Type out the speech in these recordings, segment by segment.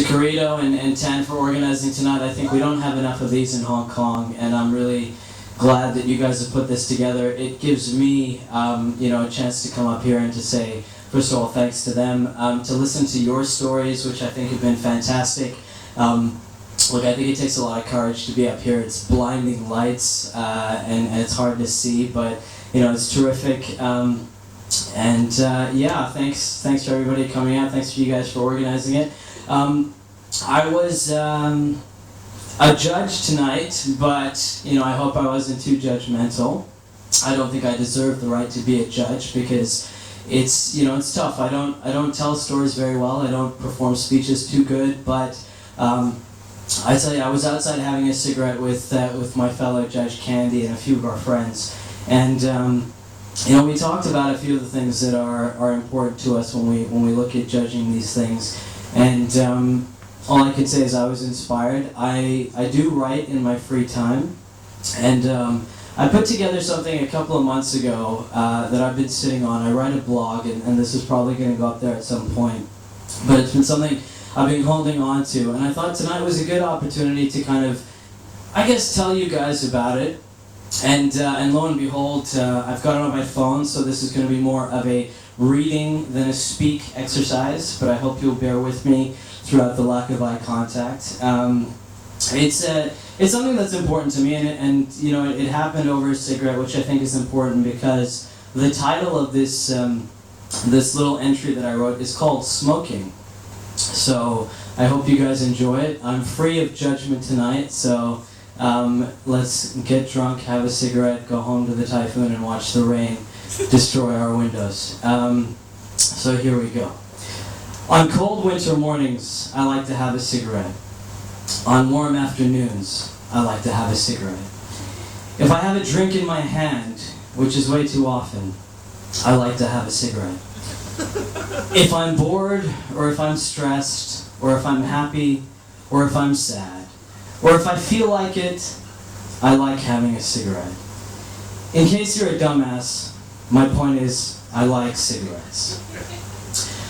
Corrido and Tan for organizing tonight. I think we don't have enough of these in Hong Kong, and I'm really glad that you guys have put this together. It gives me, a chance to come up here and to say, first of all, thanks to them, to listen to your stories, which I think have been fantastic. Look, I think it takes a lot of courage to be up here. It's blinding lights, and it's hard to see, but it's terrific. Thanks to everybody coming out. Thanks to you guys for organizing it. I was a judge tonight, but I hope I wasn't too judgmental. I don't think I deserve the right to be a judge because it's tough. I don't tell stories very well. I don't perform speeches too good, but I tell you, I was outside having a cigarette with my fellow Judge Candy and a few of our friends, and we talked about a few of the things that are important to us when we look at judging these things, and all I can say is I was inspired. I do write in my free time, and I put together something a couple of months ago that I've been sitting on. I write a blog, and this is probably going to go up there at some point, but it's been something I've been holding on to, and I thought tonight was a good opportunity to kind of, tell you guys about it. And lo and behold, I've got it on my phone, so this is going to be more of a reading than a speak exercise, but I hope you'll bear with me throughout the lack of eye contact. It's something that's important to me, and it happened over a cigarette, which I think is important because the title of this little entry that I wrote is called Smoking. So I hope you guys enjoy it. I'm free of judgment tonight, so let's get drunk, have a cigarette, go home to the typhoon, and watch the rain destroy our windows. So here we go. On cold winter mornings, I like to have a cigarette. On warm afternoons, I like to have a cigarette. If I have a drink in my hand, which is way too often, I like to have a cigarette. If I'm bored, or if I'm stressed, or if I'm happy, or if I'm sad, or if I feel like it, I like having a cigarette. In case you're a dumbass, my point is, I like cigarettes.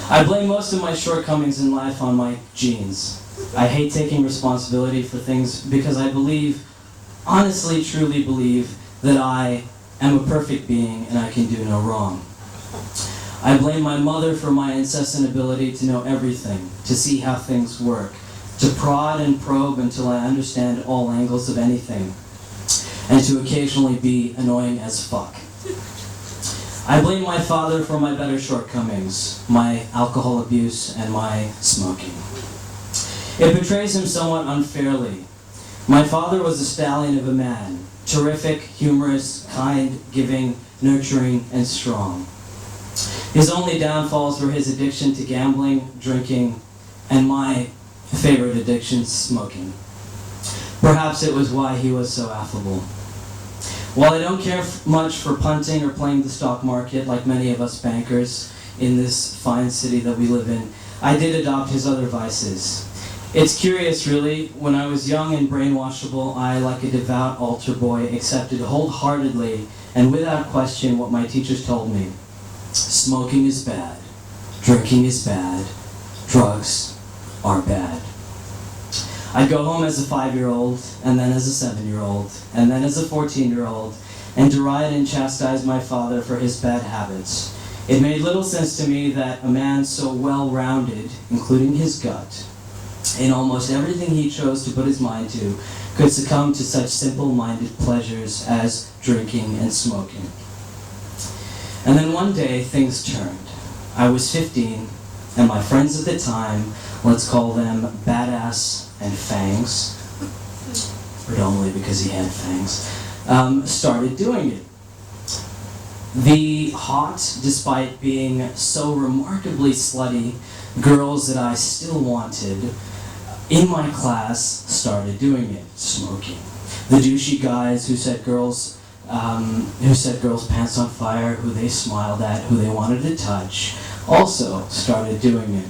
I blame most of my shortcomings in life on my genes. I hate taking responsibility for things because I honestly, truly believe that I am a perfect being and I can do no wrong. I blame my mother for my incessant ability to know everything, to see how things work, to prod and probe until I understand all angles of anything, and to occasionally be annoying as fuck. I blame my father for my better shortcomings, my alcohol abuse, and my smoking. It betrays him somewhat unfairly. My father was a stallion of a man, terrific, humorous, kind, giving, nurturing, and strong. His only downfalls were his addiction to gambling, drinking, and my favorite addiction, smoking. Perhaps it was why he was so affable. While I don't care much for punting or playing the stock market like many of us bankers in this fine city that we live in, I did adopt his other vices. It's curious, really. When I was young and brainwashable, I, like a devout altar boy, accepted wholeheartedly and without question what my teachers told me. Smoking is bad. Drinking is bad. Drugs are bad. I'd go home as a 5-year-old, and then as a 7-year-old, and then as a 14-year-old, and deride and chastise my father for his bad habits. It made little sense to me that a man so well-rounded, including his gut, in almost everything he chose to put his mind to, could succumb to such simple-minded pleasures as drinking and smoking. And then one day, things turned. I was 15, and my friends at the time, let's call them Badass and Fangs, predominantly because he had fangs, started doing it. The hot, despite being so remarkably slutty, girls that I still wanted in my class started doing it, smoking. The douchey guys who set girls' pants on fire, who they smiled at, who they wanted to touch, also started doing it.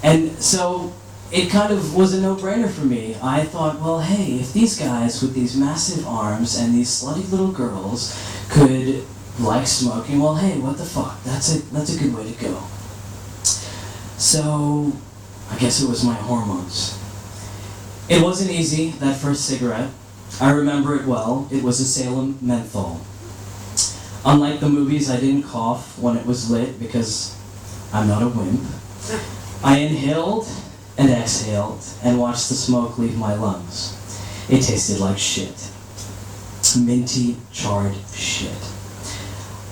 And so it kind of was a no-brainer for me. I thought, well, hey, if these guys with these massive arms and these slutty little girls could like smoking, well, hey, what the fuck? That's a good way to go. So I guess it was my hormones. It wasn't easy, that first cigarette. I remember it well. It was a Salem menthol. Unlike the movies, I didn't cough when it was lit because I'm not a wimp. I inhaled and exhaled and watched the smoke leave my lungs. It tasted like shit. Minty, charred shit.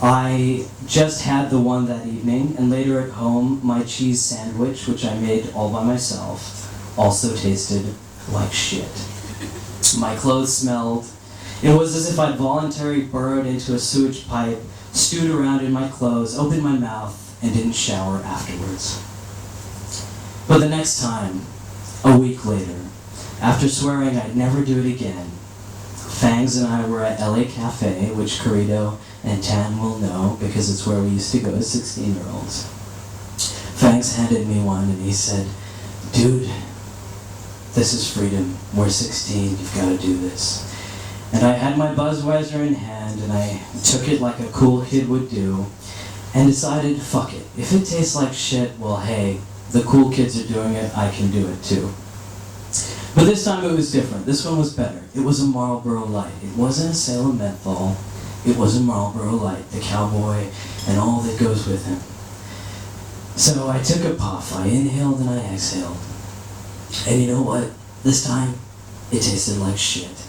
I just had the one that evening, and later at home, my cheese sandwich, which I made all by myself, also tasted like shit. My clothes smelled. It was as if I'd voluntarily burrowed into a sewage pipe, stewed around in my clothes, opened my mouth, and didn't shower afterwards. But the next time, a week later, after swearing I'd never do it again, Fangs and I were at LA Cafe, which Corrido and Tan will know because it's where we used to go as 16-year-olds. Fangs handed me one and he said, "Dude, this is freedom. We're 16, you've got to do this." And I had my Budweiser in hand and I took it like a cool kid would do and decided, fuck it. If it tastes like shit, well hey, the cool kids are doing it, I can do it too. But this time it was different. This one was better. It was a Marlboro Light. It wasn't a Salem menthol. It was a Marlboro Light, the cowboy and all that goes with him. So I took a puff. I inhaled and I exhaled. And you know what? This time, it tasted like shit.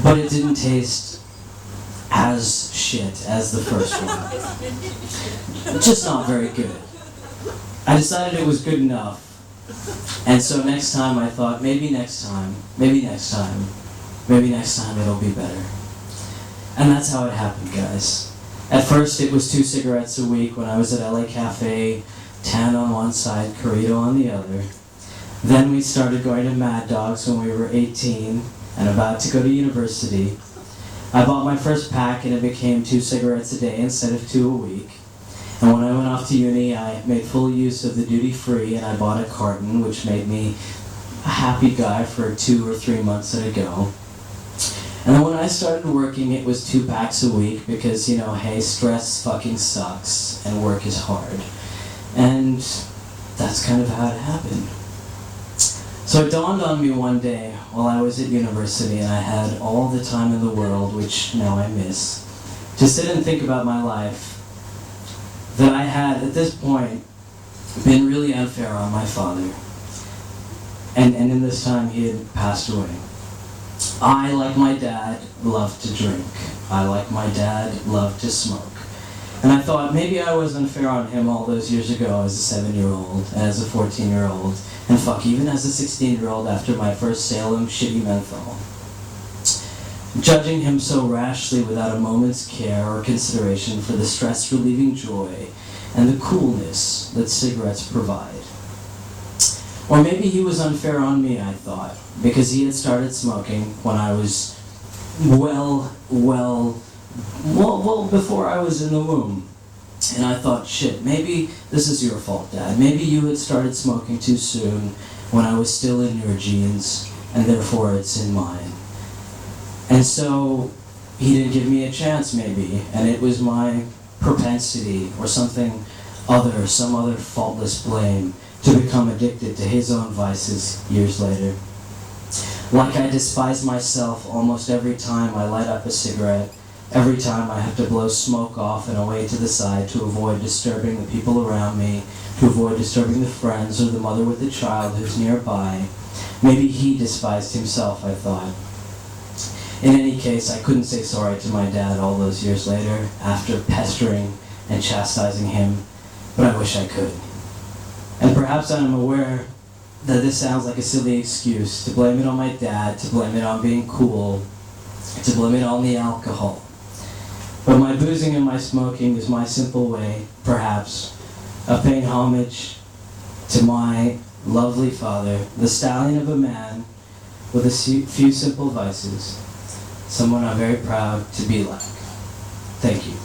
But it didn't taste as shit as the first one. Just not very good. I decided it was good enough. And so next time I thought, maybe next time it'll be better. And that's how it happened, guys. At first it was 2 cigarettes a week when I was at LA Cafe, Tan on one side, Corrido on the other. Then we started going to Mad Dogs when we were 18 and about to go to university. I bought my first pack and it became 2 cigarettes a day instead of 2 a week. And when I went off to uni, I made full use of the duty-free and I bought a carton, which made me a happy guy for 2 or 3 months at a go. And then when I started working, it was 2 packs a week because, you know, hey, stress fucking sucks and work is hard. And that's kind of how it happened. So it dawned on me one day while I was at university and I had all the time in the world, which now I miss, to sit and think about my life, that I had, at this point, been really unfair on my father. And in this time, he had passed away. I, like my dad, loved to drink. I, like my dad, loved to smoke. And I thought maybe I was unfair on him all those years ago as a 7-year-old, as a 14-year-old, and fuck, even as a 16-year-old after my first Salem shitty menthol. Judging him so rashly without a moment's care or consideration for the stress-relieving joy and the coolness that cigarettes provide. Or maybe he was unfair on me, I thought, because he had started smoking when I was well before I was in the womb. And I thought, shit, maybe this is your fault, Dad. Maybe you had started smoking too soon when I was still in your genes, and therefore it's in mine. And so he didn't give me a chance, maybe, and it was my propensity or something other, some other faultless blame to become addicted to his own vices years later. Like I despise myself almost every time I light up a cigarette, every time I have to blow smoke off and away to the side to avoid disturbing the people around me, to avoid disturbing the friends or the mother with the child who's nearby. Maybe he despised himself, I thought. In any case, I couldn't say sorry to my dad all those years later, after pestering and chastising him, but I wish I could. And perhaps I'm aware that this sounds like a silly excuse, to blame it on my dad, to blame it on being cool, to blame it on the alcohol. But my boozing and my smoking is my simple way, perhaps, of paying homage to my lovely father, the stallion of a man with a few simple vices, someone I'm very proud to be like. Thank you.